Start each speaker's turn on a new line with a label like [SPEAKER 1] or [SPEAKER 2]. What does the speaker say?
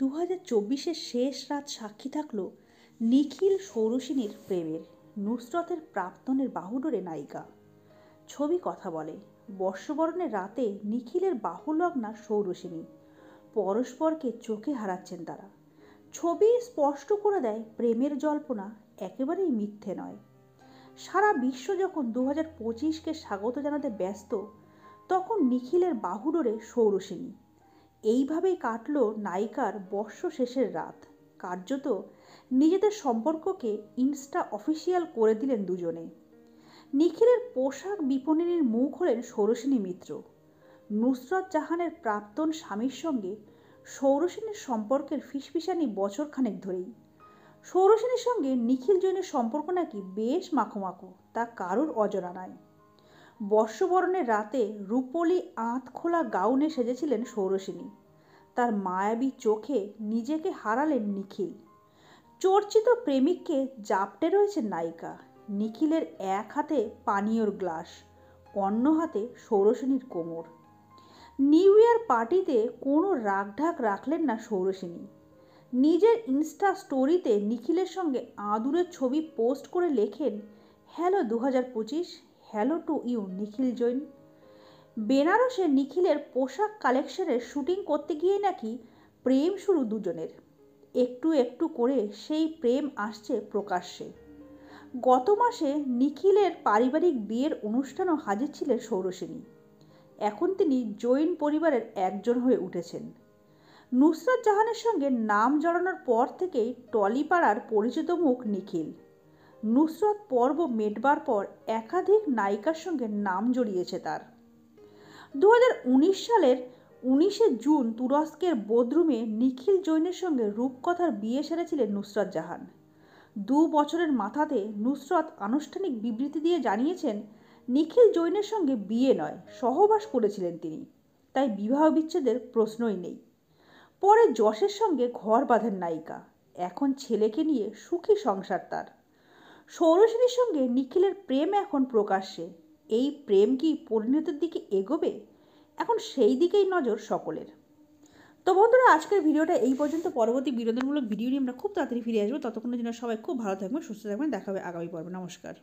[SPEAKER 1] 2024-এর শেষ রাত সাক্ষী থাকল নিখিল সৌরসেনীর প্রেমের। নুসরতের প্রাক্তনের বাহুডোরে নায়িকা। ছবি কথা বলে। বর্ষবরণের রাতে নিখিলের বাহুলগ্না সৌরসেনী। পরস্পরকে চোখে হারাচ্ছেন তারা। ছবি স্পষ্ট করে দেয় প্রেমের জল্পনা একেবারেই মিথ্যে নয়। সারা বিশ্ব যখন 2025-কে স্বাগত জানাতে ব্যস্ত, তখন নিখিলের বাহুডোরে সৌরসেনী। এইভাবেই কাটল নায়িকার বর্ষ শেষের রাত। কার্যত নিজেদের সম্পর্ককে ইনস্টা অফিসিয়াল করে দিলেন দুজনে। নিখিলের পোশাক বিপণিনীর মুখ হলেন সৌরসেনী মিত্র। নুসরত জাহানের প্রাক্তন স্বামীর সঙ্গে সৌরসেনীর সম্পর্কের ফিসফিসানি বছরখানেক ধরেই। সৌরসেনীর সঙ্গে নিখিল জৈনের সম্পর্ক নাকি বেশ মাখো তা কারোর অজানা নয়। বর্ষবরণের রাতে রূপোলি আঁত খোলা গাউনে সেজেছিলেন সৌরসেনী। তার মায়াবী চোখে নিজেকে হারালেন নিখিল। চর্চিত প্রেমিককে জাপটে রয়েছে নায়িকা। নিখিলের এক হাতে পানীয়র গ্লাস, অন্য হাতে সৌরসেনীর কোমর। নিউ ইয়ার পার্টিতে কোনো রাগঢাক রাখলেন না সৌরসেনী। নিজের ইনস্টা স্টোরিতে নিখিলের সঙ্গে আদুরের ছবি পোস্ট করে লেখেন, হ্যালো 2025, হ্যালো টু ইউ নিখিল জৈন। বেনারসে নিখিলের পোশাক কালেকশনের শুটিং করতে গিয়ে নাকি প্রেম শুরু দুজনের। একটু একটু করে সেই প্রেম আসছে প্রকাশ্যে। গত মাসে নিখিলের পারিবারিক বিয়ের অনুষ্ঠানও হাজির ছিলেন সৌরসেনী। এখন তিনি জৈন পরিবারের একজন হয়ে উঠেছেন। নুসরত জাহানের সঙ্গে নাম জড়ানোর পর থেকেই টলিপাড়ার পরিচিত মুখ নিখিল। নুসরত পর্ব মেটবার পর একাধিক নায়িকার সঙ্গে নাম জড়িয়েছে তার। 2019 সালের 19শে জুন তুরস্কের বোদরুমে নিখিল জৈনের সঙ্গে রূপকথার বিয়ে সেরেছিলেন নুসরত জাহান। 2 বছরের মাথাতে নুসরত আনুষ্ঠানিক বিবৃতি দিয়ে জানিয়েছেন, নিখিল জৈনের সঙ্গে বিয়ে নয়, সহবাস করেছিলেন তিনি, তাই বিবাহ বিচ্ছেদের প্রশ্নই নেই। পরে যশের সঙ্গে ঘর বাঁধেন নায়িকা। এখন ছেলেকে নিয়ে সুখী সংসার তার। সৌরসেনীর সঙ্গে নিখিলের প্রেম এখন প্রকাশ্যে। এই প্রেম কি পরিণতির দিকে এগোবে? এখন সেই দিকেই নজর সকলের। তো বন্ধুরা, আজকের ভিডিওটা এই পর্যন্ত। পরবর্তী বিনোদনমূলক ভিডিও নিয়ে আমরা খুব তাড়াতাড়ি ফিরে আসবো। ততক্ষণের জন্য সবাই খুব ভালো থাকবেন, সুস্থ থাকবেন। দেখা হবে আগামী পর্বে। নমস্কার।